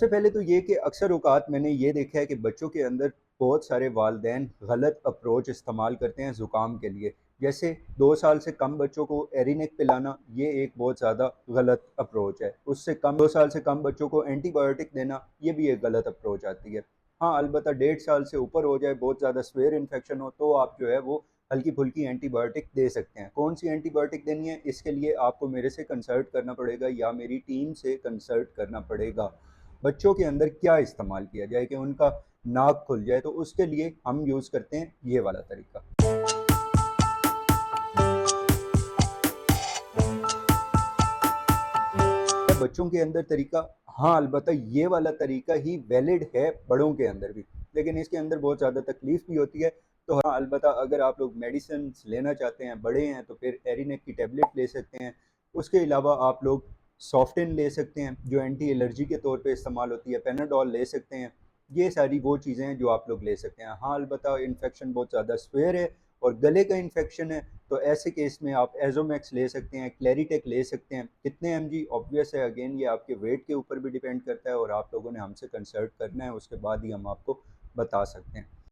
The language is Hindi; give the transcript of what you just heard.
सबसे पहले तो ये कि अक्सर औक़ात मैंने ये देखा है कि बच्चों के अंदर बहुत सारे वालिदैन गलत अप्रोच इस्तेमाल करते हैं ज़ुकाम के लिए। जैसे 2 साल से कम बच्चों को एरिनेक पिलाना, ये एक बहुत ज़्यादा गलत अप्रोच है। उससे कम 2 साल से कम बच्चों को एंटीबायोटिक देना, ये भी एक गलत अप्रोच आती है। हाँ, अलबत्ता 1.5 साल से ऊपर हो जाए, बहुत ज़्यादा सीवियर इन्फेक्शन हो, तो आप जो है वो हल्की-फुल्की एंटीबायोटिक दे सकते हैं। कौन-सी एंटीबायोटिक देनी है, इसके लिए आपको मेरे से कंसल्ट करना पड़ेगा या मेरी टीम से कंसल्ट करना पड़ेगा। बच्चों के अंदर क्या इस्तेमाल किया जाए कि उनका नाक खुल जाए, तो उसके लिए हम यूज़ करते हैं ये वाला तरीका। बच्चों के अंदर तरीका, हाँ, अलबत्ता ये वाला तरीका ही वैलिड है बड़ों के अंदर भी, लेकिन इसके अंदर बहुत ज़्यादा तकलीफ़ भी होती है। तो हाँ, अलबत्ता अगर आप लोग मेडिसिन्स लेना चाहते हैं, बड़े हैं, तो फिर एरिनेक की टैबलेट ले सकते हैं। उसके अलावा आप लोग सॉफ्टेन ले सकते हैं, जो एंटी एलर्जी के तौर पे इस्तेमाल होती है, पैनाडोल ले सकते हैं। ये सारी वो चीज़ें हैं जो आप लोग ले सकते हैं। हाँ, अलबत्ता इन्फेक्शन बहुत ज़्यादा सीवियर है और गले का इन्फेक्शन है, तो ऐसे केस में आप एज़ोमैक्स ले सकते हैं, क्लैरिटेक ले सकते हैं। कितने एमजी ऑब्वियस है, अगेन ये आपके वेट के ऊपर भी डिपेंड करता है और आप लोगों ने हमसे कंसल्ट करना है, उसके बाद ही हम आपको बता सकते हैं।